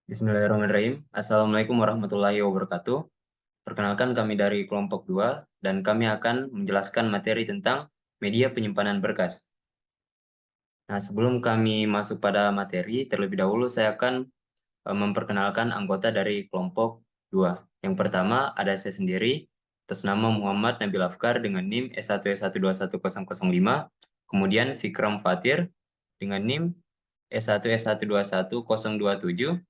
Bismillahirrahmanirrahim. Assalamualaikum warahmatullahi wabarakatuh. Perkenalkan kami dari kelompok 2 dan kami akan menjelaskan materi tentang media penyimpanan berkas. Nah, sebelum kami masuk pada materi, terlebih dahulu saya akan memperkenalkan anggota dari kelompok 2. Yang pertama ada saya sendiri, atas nama Muhammad Nabil Afkar dengan NIM S1S121005, kemudian Fikram Fatir dengan NIM S1S1211027,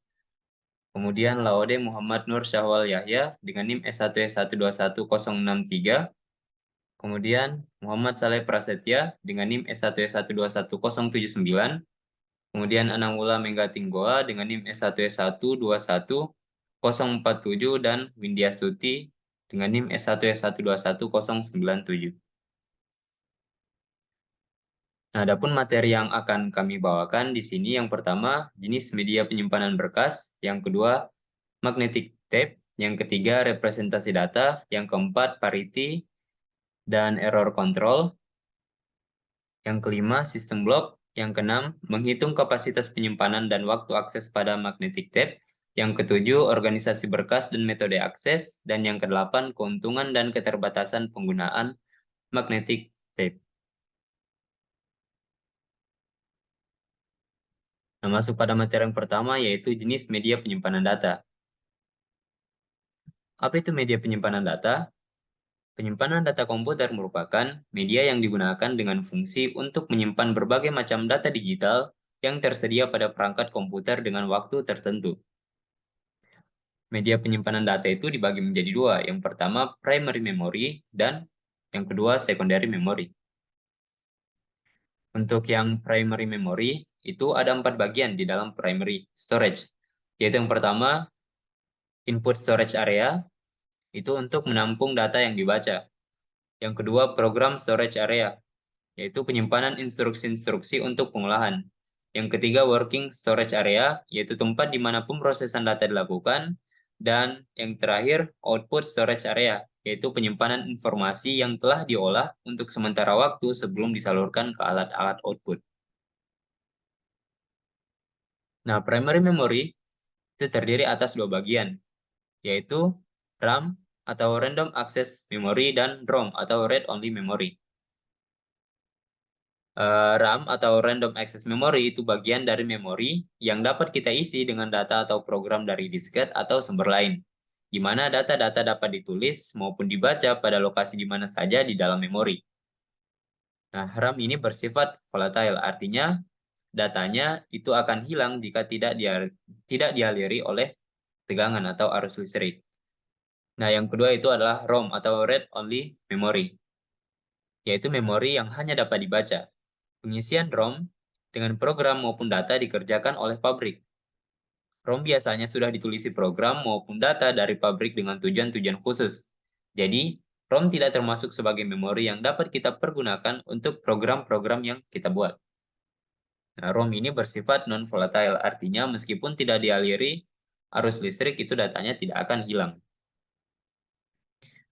kemudian Laode Muhammad Nur Syahwal Yahya dengan NIM S1S1211063. Kemudian Muhammad Saleh Prasetya dengan NIM S1S1211079. Kemudian Anangula Menggatinggoa dengan NIM S1S1211047 dan Windia Stuti dengan NIM S1S1211097. Nah, adapun materi yang akan kami bawakan di sini yang pertama jenis media penyimpanan berkas, yang kedua magnetic tape, yang ketiga representasi data, yang keempat parity dan error control, yang kelima sistem block, yang keenam menghitung kapasitas penyimpanan dan waktu akses pada magnetic tape, yang ketujuh organisasi berkas dan metode akses, dan yang kedelapan keuntungan dan keterbatasan penggunaan magnetic tape. Nah, masuk pada materi yang pertama yaitu jenis media penyimpanan data. Apa itu media penyimpanan data? Penyimpanan data komputer merupakan media yang digunakan dengan fungsi untuk menyimpan berbagai macam data digital yang tersedia pada perangkat komputer dengan waktu tertentu. Media penyimpanan data itu dibagi menjadi dua. Yang pertama primary memory dan yang kedua secondary memory. Untuk yang primary memory itu ada 4 bagian di dalam primary storage, yaitu yang pertama input storage area, itu untuk menampung data yang dibaca. Yang kedua program storage area, yaitu penyimpanan instruksi-instruksi untuk pengolahan. Yang ketiga, working storage area, yaitu tempat di mana pemrosesan data dilakukan. Dan yang terakhir, output storage area, yaitu penyimpanan informasi yang telah diolah untuk sementara waktu sebelum disalurkan ke alat-alat output. Nah, primary memory itu terdiri atas 2 bagian, yaitu RAM atau Random Access Memory dan ROM atau Read Only Memory. RAM atau Random Access Memory itu bagian dari memori yang dapat kita isi dengan data atau program dari disket atau sumber lain, di mana data-data dapat ditulis maupun dibaca pada lokasi di mana saja di dalam memori. Nah, RAM ini bersifat volatile, artinya datanya itu akan hilang jika tidak dialiri oleh tegangan atau arus listrik. Nah, yang kedua itu adalah ROM atau Read Only Memory, yaitu memori yang hanya dapat dibaca. Pengisian ROM dengan program maupun data dikerjakan oleh pabrik. ROM biasanya sudah ditulisi program maupun data dari pabrik dengan tujuan-tujuan khusus. Jadi, ROM tidak termasuk sebagai memori yang dapat kita pergunakan untuk program-program yang kita buat. Nah, ROM ini bersifat non-volatile, artinya meskipun tidak dialiri arus listrik, itu datanya tidak akan hilang.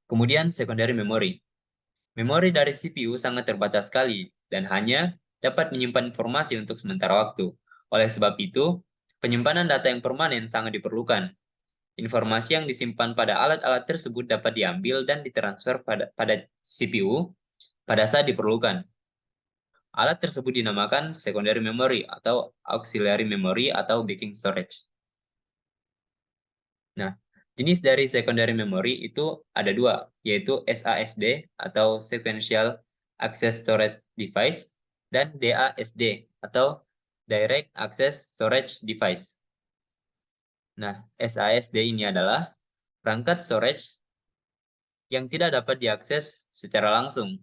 Kemudian, secondary memory. Memori dari CPU sangat terbatas sekali dan hanya dapat menyimpan informasi untuk sementara waktu. Oleh sebab itu, penyimpanan data yang permanen sangat diperlukan. Informasi yang disimpan pada alat-alat tersebut dapat diambil dan ditransfer pada CPU pada saat diperlukan. Alat tersebut dinamakan secondary memory atau auxiliary memory atau backing storage. Nah, jenis dari secondary memory itu ada 2, yaitu SASD atau Sequential Access Storage Device dan DASD atau Direct Access Storage Device. Nah, SASD ini adalah perangkat storage yang tidak dapat diakses secara langsung,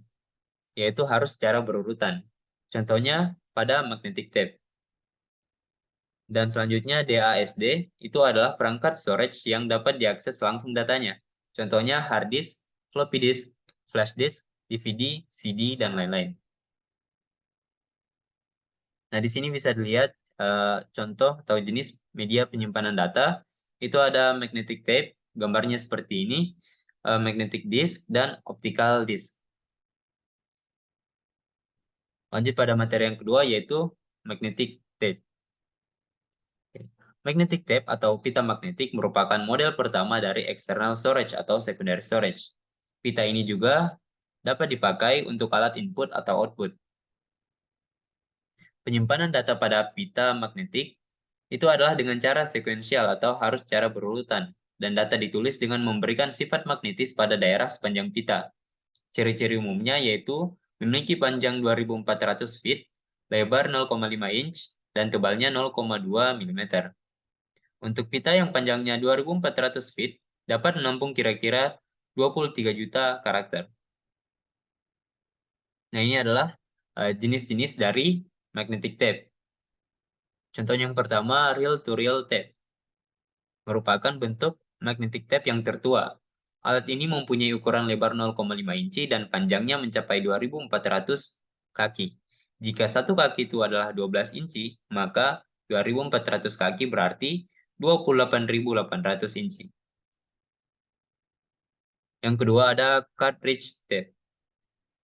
yaitu harus secara berurutan. Contohnya pada magnetic tape. Dan selanjutnya DASD itu adalah perangkat storage yang dapat diakses langsung datanya. Contohnya hard disk, floppy disk, flash disk, DVD, CD, dan lain-lain. Nah, di sini bisa dilihat contoh atau jenis media penyimpanan data. Itu ada magnetic tape, gambarnya seperti ini, magnetic disk, dan optical disk. Lanjut pada materi yang kedua, yaitu magnetic tape. Magnetic tape atau pita magnetik merupakan model pertama dari external storage atau secondary storage. Pita ini juga dapat dipakai untuk alat input atau output. Penyimpanan data pada pita magnetik itu adalah dengan cara sekuensial atau harus secara berurutan, dan data ditulis dengan memberikan sifat magnetis pada daerah sepanjang pita. Ciri-ciri umumnya yaitu memiliki panjang 2400 feet, lebar 0,5 inch, dan tebalnya 0,2 mm. Untuk pita yang panjangnya 2400 feet, dapat menampung kira-kira 23 juta karakter. Nah, ini adalah jenis-jenis dari magnetic tape. Contoh yang pertama, reel-to-reel tape. Merupakan bentuk magnetic tape yang tertua. Alat ini mempunyai ukuran lebar 0,5 inci dan panjangnya mencapai 2400 kaki. Jika satu kaki itu adalah 12 inci, maka 2400 kaki berarti 28.800 inci. Yang kedua ada cartridge tape.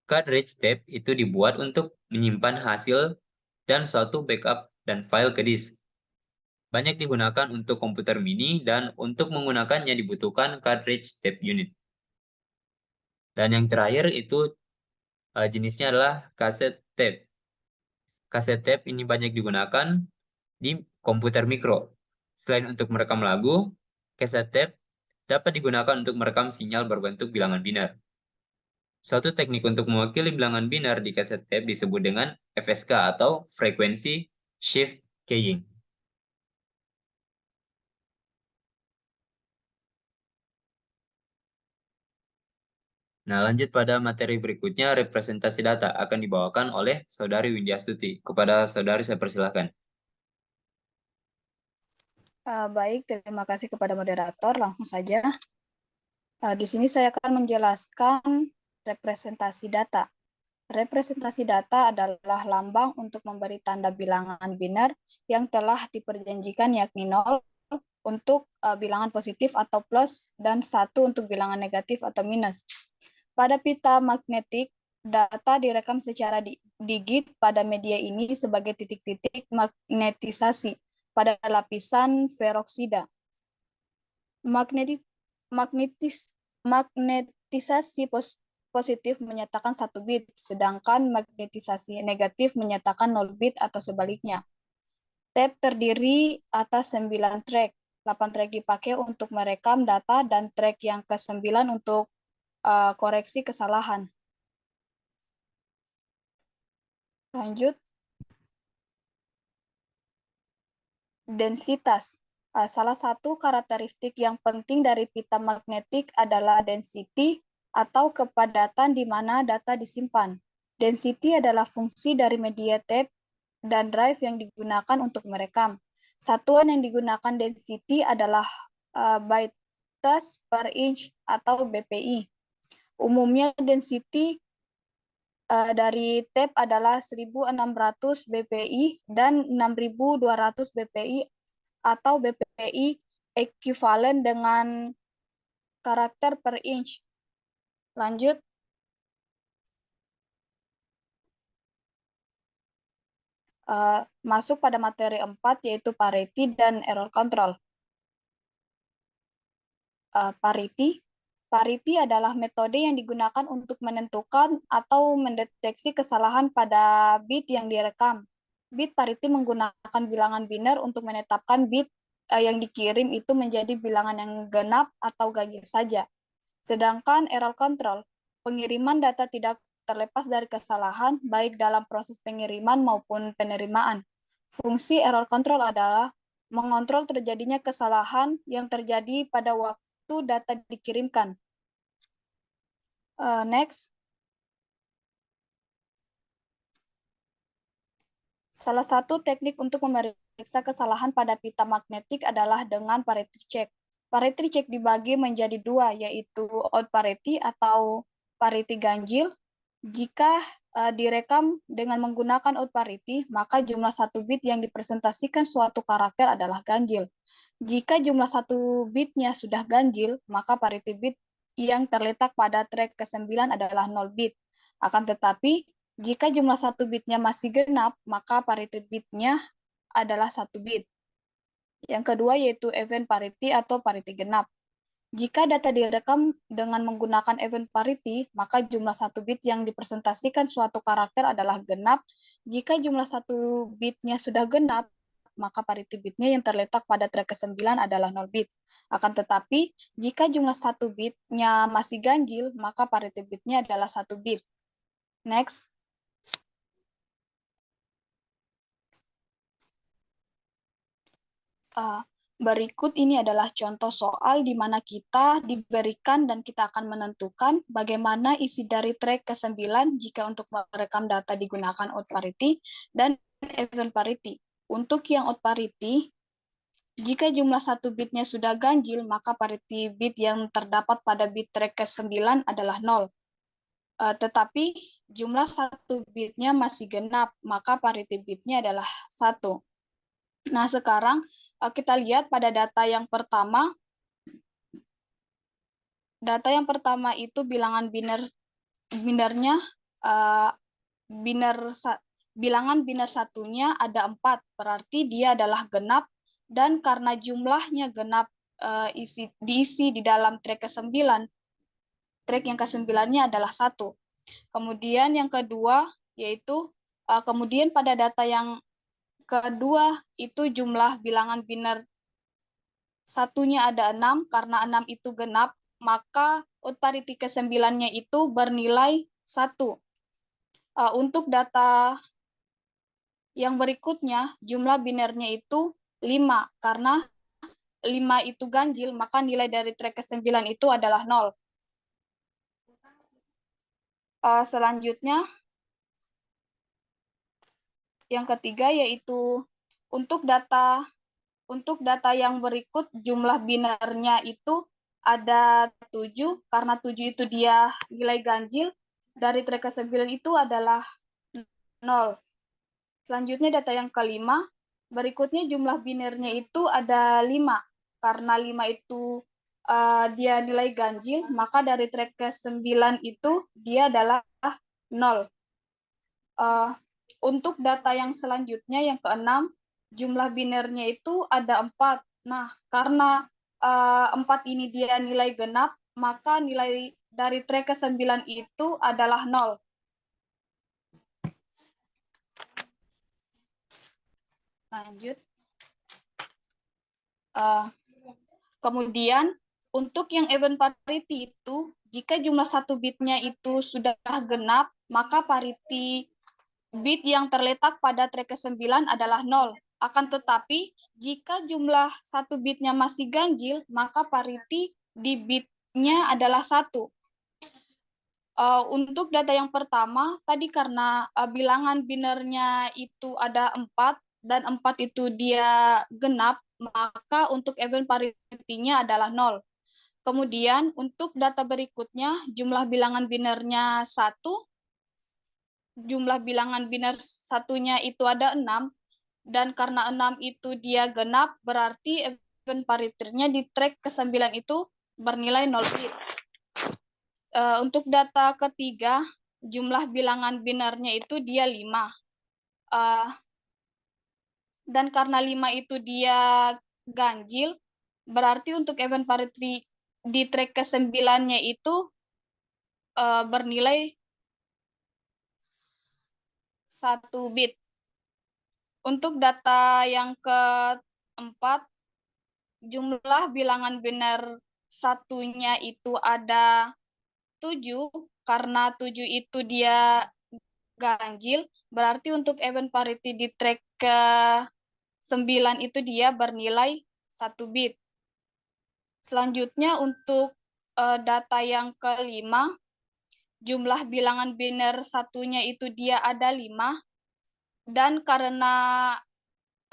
Cartridge tape itu dibuat untuk menyimpan hasil dan suatu backup dan file ke disk. Banyak digunakan untuk komputer mini dan untuk menggunakannya dibutuhkan cartridge tape unit. Dan yang terakhir itu jenisnya adalah cassette tape. Cassette tape ini banyak digunakan di komputer mikro. Selain untuk merekam lagu, cassette tape dapat digunakan untuk merekam sinyal berbentuk bilangan biner. Suatu teknik untuk mewakili bilangan biner di cassette tape disebut dengan FSK atau Frequency Shift Keying. Nah, lanjut pada materi berikutnya, representasi data akan dibawakan oleh Saudari Windiastuti. Kepada Saudari saya persilahkan. Baik, terima kasih kepada moderator. Langsung saja. Di sini saya akan menjelaskan representasi data. Representasi data adalah lambang untuk memberi tanda bilangan biner yang telah diperjanjikan, yakni 0 untuk bilangan positif atau plus dan 1 untuk bilangan negatif atau minus. Pada pita magnetik, data direkam secara digit pada media ini sebagai titik-titik magnetisasi pada lapisan peroksida. Magnetisasi positif menyatakan 1 bit, sedangkan magnetisasi negatif menyatakan 0 bit atau sebaliknya. Tape terdiri atas 9 track. 8 track dipakai untuk merekam data dan track yang ke-9 untuk koreksi kesalahan. Lanjut. Densitas. Salah satu karakteristik yang penting dari pita magnetik adalah density atau kepadatan di mana data disimpan. Density adalah fungsi dari media tape dan drive yang digunakan untuk merekam. Satuan yang digunakan density adalah bytes per inch atau BPI. Umumnya density dari tape adalah 1600 BPI dan 6200 BPI atau BPI ekuivalen dengan karakter per inch. Lanjut. Masuk pada materi 4 yaitu parity dan error control. Parity adalah metode yang digunakan untuk menentukan atau mendeteksi kesalahan pada bit yang direkam. Bit parity menggunakan bilangan biner untuk menetapkan bit yang dikirim itu menjadi bilangan yang genap atau ganjil saja. Sedangkan error control, pengiriman data tidak terlepas dari kesalahan baik dalam proses pengiriman maupun penerimaan. Fungsi error control adalah mengontrol terjadinya kesalahan yang terjadi pada waktu data dikirimkan. Next. Salah satu teknik untuk memeriksa kesalahan pada pita magnetik adalah dengan parity check. Parity check dibagi menjadi 2, yaitu odd parity atau parity ganjil. Jika direkam dengan menggunakan odd parity, maka jumlah 1 bit yang dipresentasikan suatu karakter adalah ganjil. Jika jumlah 1 bitnya sudah ganjil, maka parity bit yang terletak pada track ke-9 adalah 0 bit. Akan tetapi, jika jumlah 1 bitnya masih genap, maka parity bitnya adalah 1 bit. Yang kedua yaitu event parity atau parity genap. Jika data direkam dengan menggunakan event parity, maka jumlah 1 bit yang dipresentasikan suatu karakter adalah genap. Jika jumlah 1 bitnya sudah genap, maka parity bitnya yang terletak pada track ke-9 adalah 0 bit. Akan tetapi, jika jumlah 1 bitnya masih ganjil, maka parity bitnya adalah 1 bit. Next. Berikut ini adalah contoh soal di mana kita diberikan dan kita akan menentukan bagaimana isi dari track ke-9 jika untuk merekam data digunakan out parity dan event parity. Untuk yang out parity, jika jumlah 1 bitnya sudah ganjil, maka parity bit yang terdapat pada bit track ke-9 adalah 0. Tetapi jumlah 1 bitnya masih genap, maka parity bitnya adalah 1. Nah, sekarang kita lihat pada data yang pertama. Data yang pertama itu bilangan binernya bilangan biner satunya ada 4, berarti dia adalah genap, dan karena jumlahnya genap diisi di dalam track ke-9, track yang ke-9-nya adalah 1. Kemudian yang kedua yaitu kemudian pada data yang kedua itu jumlah bilangan biner satunya ada 6, karena 6 itu genap, maka out parity ke-9-nya itu bernilai 1. Untuk data yang berikutnya, jumlah binernya itu 5, karena 5 itu ganjil, maka nilai dari track ke-9 itu adalah 0. Selanjutnya, yang ketiga yaitu untuk data yang berikut jumlah binernya itu ada 7, karena 7 itu dia nilai ganjil, dari track ke-9 itu adalah 0. Selanjutnya data yang kelima, berikutnya jumlah binernya itu ada 5, karena 5 itu dia nilai ganjil, maka dari track ke-9 itu dia adalah 0. Untuk data yang selanjutnya, yang keenam, jumlah binernya itu ada 4. Nah, karena 4 ini dia nilai genap, maka nilai dari track ke-9 itu adalah 0. Lanjut. Kemudian, untuk yang event parity itu, jika jumlah 1 bitnya itu sudah genap, maka parity bit yang terletak pada track ke-9 adalah 0. Akan tetapi, jika jumlah 1 bitnya masih ganjil, maka parity di bitnya adalah 1. Untuk data yang pertama, tadi karena bilangan binernya itu ada 4, dan 4 itu dia genap, maka untuk event parity-nya adalah 0. Kemudian, untuk data berikutnya, jumlah bilangan binernya 1, jumlah bilangan biner satunya itu ada 6, dan karena 6 itu dia genap, berarti event parity-nya di track ke-9 itu bernilai 0 bit. Untuk data ketiga, jumlah bilangan binernya itu dia 5. Dan karena 5 itu dia ganjil, berarti untuk event parity di track ke-9-nya itu bernilai 1 bit. Untuk data yang keempat, jumlah bilangan biner satunya itu ada 7, karena 7 itu dia ganjil, berarti untuk event parity di track ke-9 itu dia bernilai 1 bit. Selanjutnya untuk data yang kelima, jumlah bilangan biner satunya itu dia ada 5, dan karena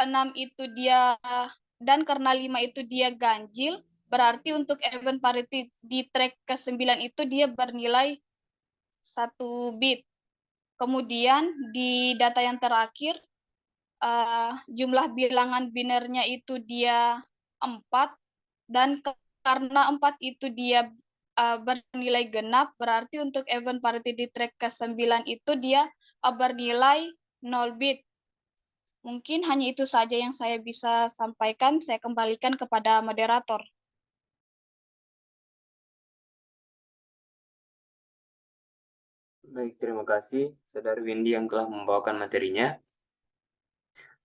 6 itu dia dan karena 5 itu dia ganjil, berarti untuk event parity di track ke-9 itu dia bernilai 1 bit. Kemudian di data yang terakhir, jumlah bilangan binernya itu dia 4, dan karena 4 itu dia bernilai genap, berarti untuk event parity di track ke-9 itu dia bernilai 0 bit. Mungkin hanya itu saja yang saya bisa sampaikan. Saya kembalikan kepada moderator. Baik, terima kasih Saudari Windy yang telah membawakan materinya.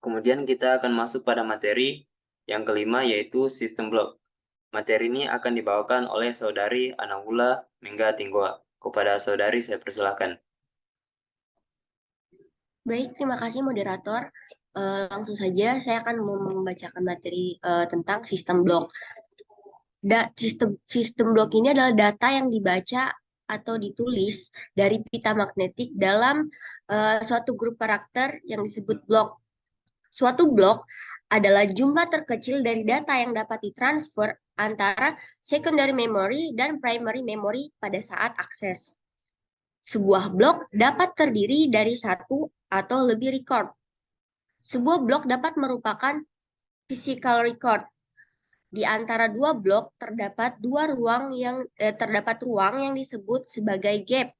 Kemudian kita akan masuk pada materi yang kelima, yaitu sistem blok. Materi ini akan dibawakan oleh Saudari Anawula Mengga Tinggoa. Kepada Saudari saya persilahkan. Baik, terima kasih moderator. Langsung saja saya akan membacakan materi tentang sistem blok. Sistem blok ini adalah data yang dibaca atau ditulis dari pita magnetik dalam suatu grup karakter yang disebut blok. Suatu blok adalah jumlah terkecil dari data yang dapat ditransfer antara secondary memory dan primary memory pada saat akses. Sebuah blok dapat terdiri dari satu atau lebih record. Sebuah blok dapat merupakan physical record. Di antara dua blok terdapat ruang yang disebut sebagai gap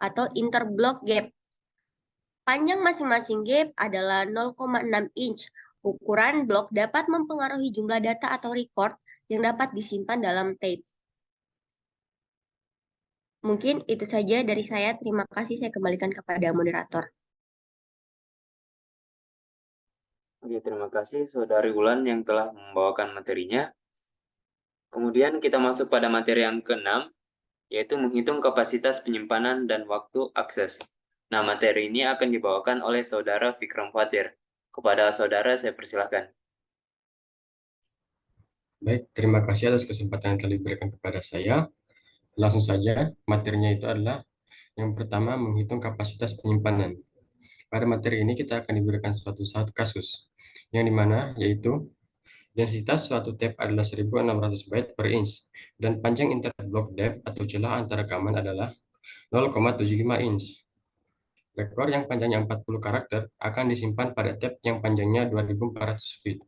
atau interblock gap. Panjang masing-masing gap adalah 0,6 inch. Ukuran blok dapat mempengaruhi jumlah data atau record yang dapat disimpan dalam tape. Mungkin itu saja dari saya. Terima kasih. Saya kembalikan kepada moderator. Oke, terima kasih Saudari Wulan yang telah membawakan materinya. Kemudian kita masuk pada materi yang keenam, yaitu menghitung kapasitas penyimpanan dan waktu akses. Nah, materi ini akan dibawakan oleh Saudara Vikram Fatir. Kepada Saudara saya persilahkan. Baik, terima kasih atas kesempatan yang telah diberikan kepada saya. Langsung saja, materinya itu adalah yang pertama, menghitung kapasitas penyimpanan. Pada materi ini kita akan diberikan suatu kasus, yang dimana yaitu densitas suatu tape adalah 1600 byte per inch, dan panjang interblock depth atau celah antara rekaman adalah 0,75 inch. Rekor yang panjangnya 40 karakter akan disimpan pada tape yang panjangnya 2400 feet.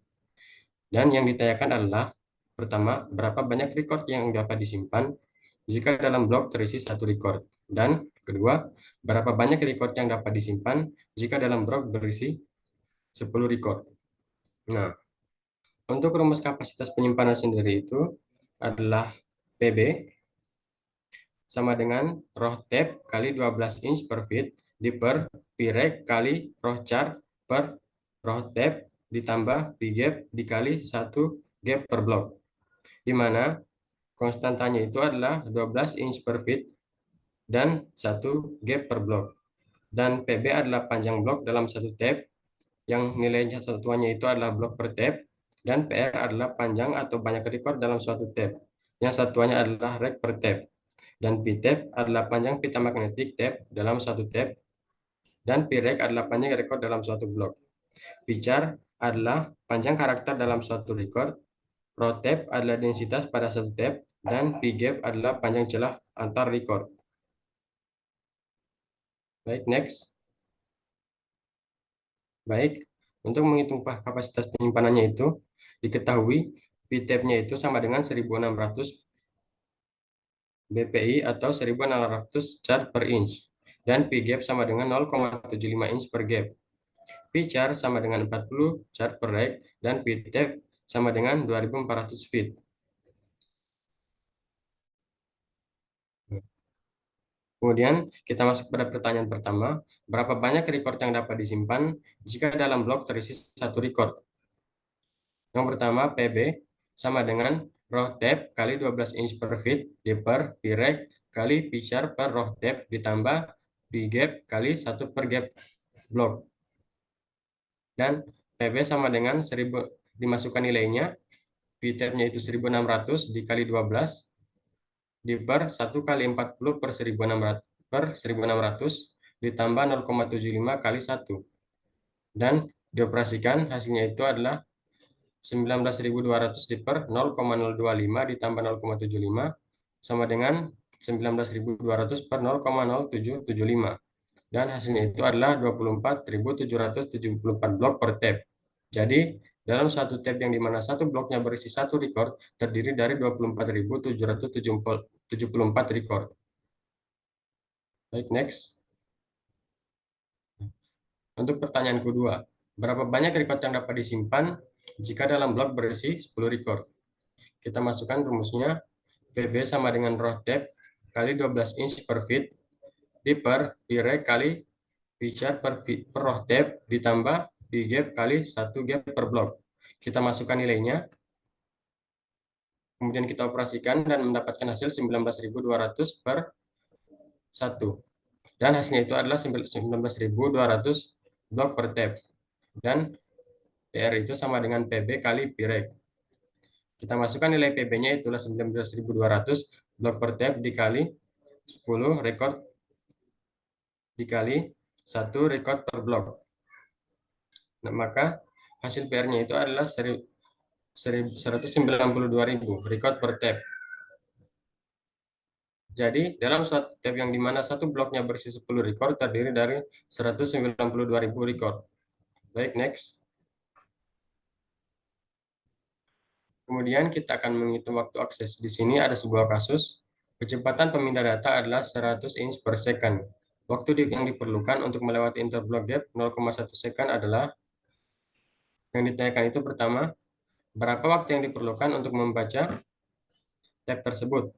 Dan yang ditanyakan adalah, pertama, berapa banyak record yang dapat disimpan jika dalam blok terisi satu record. Dan kedua, berapa banyak record yang dapat disimpan jika dalam blok berisi 10 record. Nah, untuk rumus kapasitas penyimpanan sendiri itu adalah PB sama dengan row tape kali 12 inch per feet per Preg kali row chart per row tape ditambah P-gap dikali 1 gap per blok, di mana konstantanya itu adalah 12 inch per feet dan 1 gap per blok. Dan PB adalah panjang blok dalam satu tape, yang nilainya satuannya itu adalah blok per tape, dan PR adalah panjang atau banyak record dalam suatu tape, yang satuannya adalah reg per tape. Dan P-tape adalah panjang pita magnetik tape dalam satu tape, dan P-reg adalah panjang record dalam suatu blok. P-char adalah panjang karakter dalam suatu record, row tape adalah densitas pada satu tape, dan P-gap adalah panjang celah antar record. Baik, next. Baik, untuk menghitung kapasitas penyimpanannya itu, diketahui P-tape-nya itu sama dengan 1600 BPI atau 1600 char per inch, dan P-gap sama dengan 0,75 inch per gap. P-char sama dengan 40 char per reg, dan P-tape sama dengan 2400 feet. Kemudian kita masuk pada pertanyaan pertama, berapa banyak record yang dapat disimpan jika dalam blok terisi satu record? Yang pertama, PB sama dengan row tape kali 12 inch per feet per P-reg kali P-char per row tape ditambah P-gap kali 1 per gap blok. Dan PB sama dengan 1000, dimasukkan nilainya, P-tape-nya itu 1600 dikali 12 per 1 kali 40 per 1600 ditambah 0,75 kali 1. Dan dioperasikan, hasilnya itu adalah 19.200 per 0,025 ditambah 0,75 sama dengan 19.200 per 0,0775. Dan hasilnya itu adalah 24.774 blok per tape. Jadi, dalam satu tape yang dimana satu bloknya berisi satu record, terdiri dari 24.774 record. Baik, next. Untuk pertanyaan kedua, Berapa banyak record yang dapat disimpan jika dalam blok berisi 10 record? Kita masukkan rumusnya, PB sama dengan row tab kali 12 inch per feet di per direct kali picture per row tab ditambah di gap kali 1 gap per blok. Kita masukkan nilainya, kemudian kita operasikan dan mendapatkan hasil 19.200 per 1. Dan hasilnya itu adalah 19.200 blok per tab. Dan PR itu sama dengan PB kali Pirek. Kita masukkan nilai PB-nya itulah 19.200 blok per tab dikali 10 record dikali 1 record per blok. Nah, maka hasil PR-nya itu adalah 192.000 record per tab. Jadi, dalam suatu tab yang dimana satu bloknya berisi 10 record terdiri dari 192.000 record. Baik, next. Kemudian kita akan menghitung waktu akses. Di sini ada sebuah kasus. Kecepatan pemindah data adalah 100 inch per second. Waktu yang diperlukan untuk melewati interblock gap 0,1 second adalah, yang ditanyakan itu pertama, berapa waktu yang diperlukan untuk membaca tab tersebut?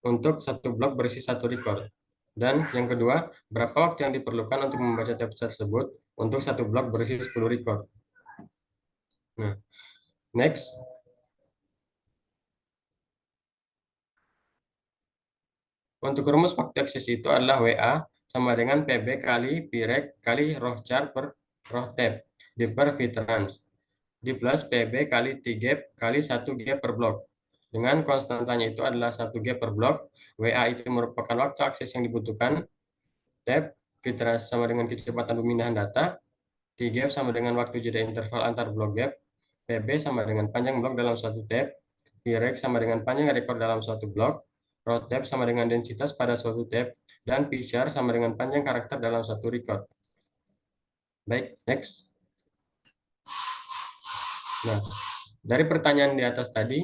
Untuk satu blok berisi satu record. Dan yang kedua, berapa waktu yang diperlukan untuk membaca tab tersebut untuk satu blok berisi 10 record. Nah, next. Untuk rumus waktu akses itu adalah WA sama dengan PB kali Pirek kali row char per row tab di per Vtrans di plus PB kali T-gap kali 1 gap per blok. Dengan konstantanya itu adalah 1 gap per blok. WA itu merupakan waktu akses yang dibutuhkan. Tab Vtrans sama dengan kecepatan pemindahan data. T-gap sama dengan waktu jeda interval antar blok gap. PB sama dengan panjang blok dalam suatu tab. Pirek sama dengan panjang record dalam suatu blok. Row tab sama dengan densitas pada suatu tab. Dan pchar sama dengan panjang karakter dalam satu record. Baik, next. Nah, dari pertanyaan di atas tadi,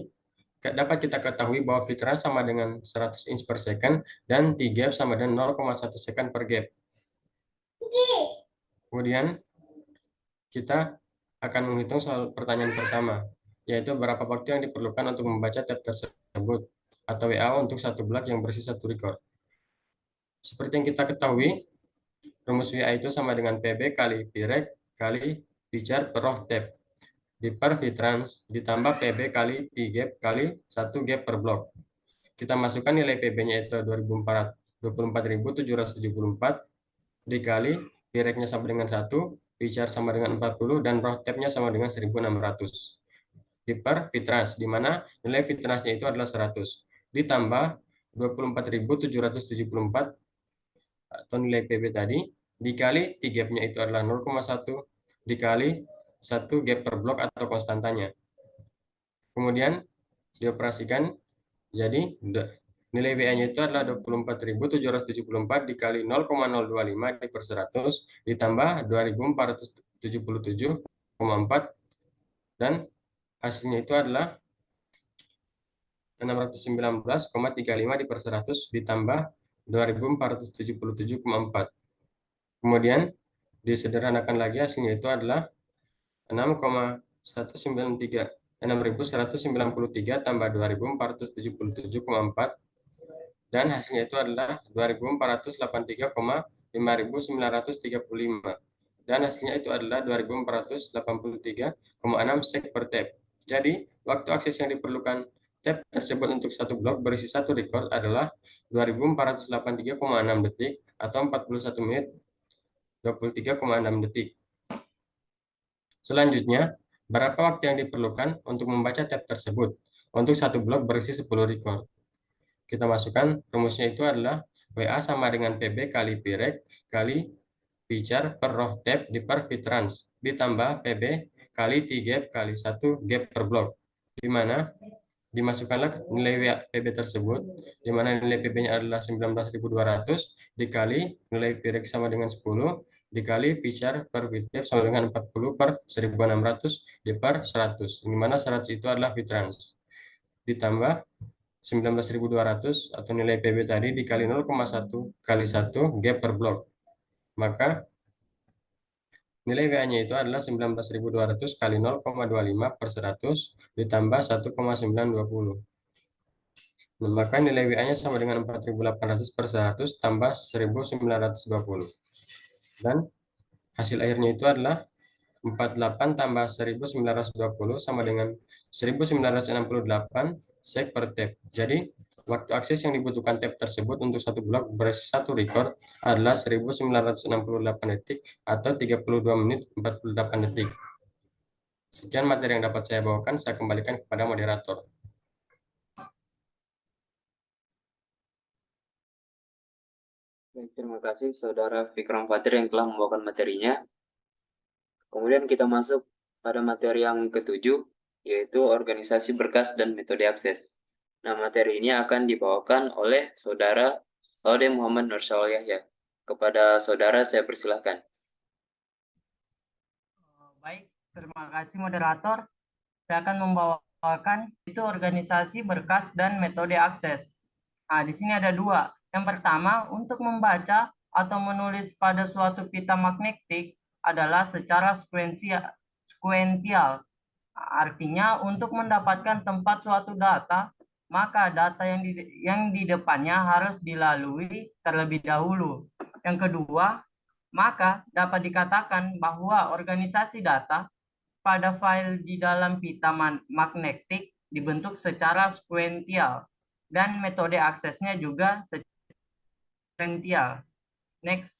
dapat kita ketahui bahwa Vtrans sama dengan 100 inch per second dan T-gap sama dengan 0,1 second per gap. Kemudian, kita akan menghitung soal pertanyaan pertama, yaitu berapa waktu yang diperlukan untuk membaca tab tersebut, atau WA untuk satu blok yang berisi satu record. Seperti yang kita ketahui, rumus WA itu sama dengan PB kali Pirek kali pchar per row tab di per Vtrans ditambah PB kali T-gap kali 1 gap per blok. Kita masukkan nilai PB-nya itu 24.774 dikali Pireknya sama dengan 1, pchar sama dengan 40, dan row tab-nya sama dengan 1.600. Di per Vtrans, di mana nilai Vtrans-nya itu adalah 100. Ditambah 24.774 atau nilai PB tadi, dikali T-gap-nya itu adalah 0,1, dikali 1 gap per blok atau konstantanya. Kemudian dioperasikan, jadi nilai WA-nya itu adalah 24.774 dikali 0,025 di per 100 ditambah 2.477,4 dan hasilnya itu adalah 619,35 di per 100 ditambah 2.477,4. Kemudian disederhanakan lagi, hasilnya itu adalah 6.193 tambah 2.477,4 dan hasilnya itu adalah 2.483,5.935 dan hasilnya itu adalah 2.483,6 sek per tab. Jadi waktu akses yang diperlukan tab tersebut untuk satu blok berisi satu record adalah 2.483,6 detik atau 41 menit 23,6 detik. Selanjutnya, berapa waktu yang diperlukan untuk membaca tab tersebut untuk satu blok berisi 10 record? Kita masukkan, rumusnya itu adalah WA sama dengan PB kali Pirek kali pchar per row tab di per Vtrans ditambah PB kali T-gap kali 1 gap per blok, di mana dimasukkanlah nilai WA PB tersebut, di mana nilai PB-nya adalah 19.200 dikali nilai Pirek sama dengan 10 dikali pchar per Vtrans sama dengan 40 per 1.600 di per 100, di mana 100 itu adalah Vtrans, ditambah 19.200 atau nilai PB tadi dikali 0,1 kali 1 gap per blok. maka nilai WA-nya itu adalah 19.200 kali 0,25 per 100 ditambah 1,920. Nah, maka nilai WA-nya sama dengan 4.800 per 100 tambah 1.920. Dan hasil akhirnya itu adalah 48 tambah 1.920 sama dengan 1.968 sek per tab. Jadi, waktu akses yang dibutuhkan tab tersebut untuk satu blok berisi satu record adalah 1.968 detik atau 32 menit 48 detik. Sekian materi yang dapat saya bawakan, saya kembalikan kepada moderator. Baik, terima kasih Saudara Fikram Fatir yang telah membawakan materinya. Kemudian kita masuk pada materi yang ketujuh, yaitu organisasi berkas dan metode akses. Nah, materi ini akan dibawakan oleh Saudara Laude Muhammad Nursyawal Yahya. Kepada Saudara, saya persilahkan. Baik, terima kasih moderator. Saya akan membawakan itu organisasi berkas dan metode akses. Nah, di sini ada dua. Yang pertama, untuk membaca atau menulis pada suatu pita magnetik adalah secara sekuensial. Artinya, untuk mendapatkan tempat suatu data, maka data yang di depannya harus dilalui terlebih dahulu. Yang kedua, maka dapat dikatakan bahwa organisasi data pada file di dalam pita magnetik dibentuk secara sekuensial dan metode aksesnya juga sekuensial. Next.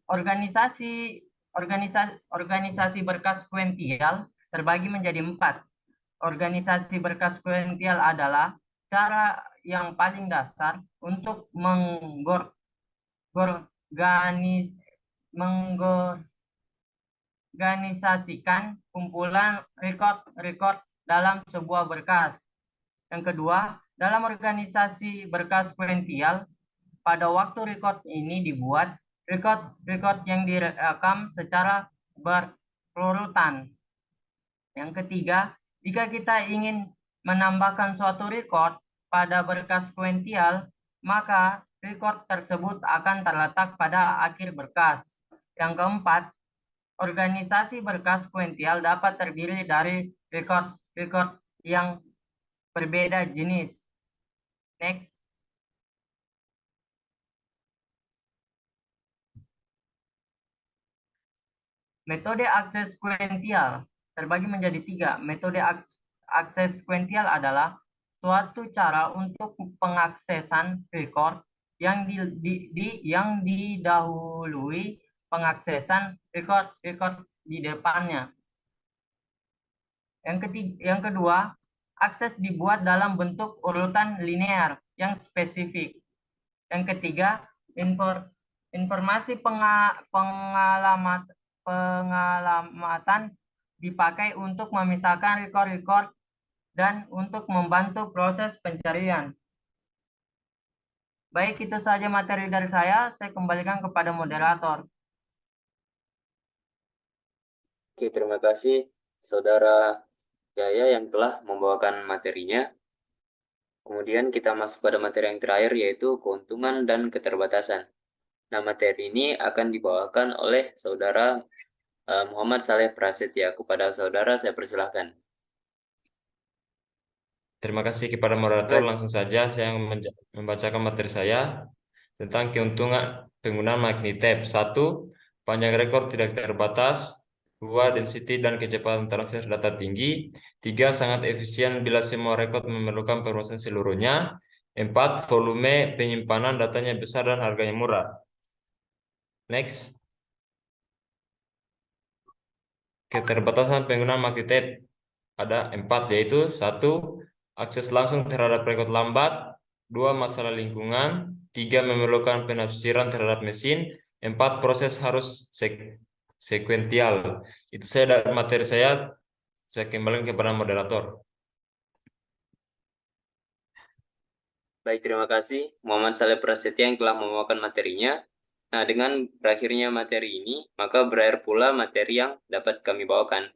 Organisasi berkas sekuensial terbagi menjadi 4. Organisasi berkas sekuensial adalah cara yang paling dasar untuk mengorganisasikan kumpulan record dalam sebuah berkas. Yang kedua, dalam organisasi berkas sekuensial, pada waktu record ini dibuat, record yang direkam secara berurutan. Yang ketiga, jika kita ingin menambahkan suatu record pada berkas sekuensial, maka record tersebut akan terletak pada akhir berkas. Yang keempat, organisasi berkas sekuensial dapat terdiri dari record yang berbeda jenis. Next. Metode akses sekuensial terbagi menjadi 3. Metode akses sekuensial adalah suatu cara untuk pengaksesan record yang didahului pengaksesan record di depannya. Yang kedua, akses dibuat dalam bentuk urutan linear yang spesifik. Yang ketiga, informasi pengalamatan dipakai untuk memisahkan record dan untuk membantu proses pencarian. Baik, itu saja materi dari saya kembalikan kepada moderator. Oke, terima kasih Saudara Yahya yang telah membawakan materinya. Kemudian kita masuk pada materi yang terakhir, yaitu keuntungan dan keterbatasan. Nah, materi ini akan dibawakan oleh Saudara Muhammad Saleh Prasetya. Kepada Saudara, saya persilahkan. Terima kasih kepada moderator. Langsung saja saya membacakan materi saya tentang keuntungan penggunaan Magnitab. 1. Panjang rekor tidak terbatas. 2. Density dan kecepatan transfer data tinggi. 3. Sangat efisien bila semua rekor memerlukan pemrosesan seluruhnya. 4. Volume penyimpanan datanya besar dan harganya murah. Next. Keterbatasan penggunaan Magnitab ada 4, yaitu 1. Akses langsung terhadap rekod lambat. 2. Masalah lingkungan. 3. Memerlukan penafsiran terhadap mesin. 4. Proses harus sekuensial. Itu saya dari materi saya kembalikan kepada moderator. Baik, terima kasih Muhammad Saleh Prasetya yang telah membawakan materinya. Nah, dengan berakhirnya materi ini, maka berakhir pula materi yang dapat kami bawakan.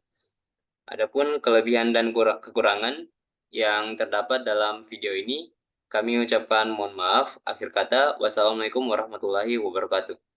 Adapun kelebihan dan kekurangan yang terdapat dalam video ini. Kami ucapkan mohon maaf. Akhir kata, wassalamualaikum warahmatullahi wabarakatuh.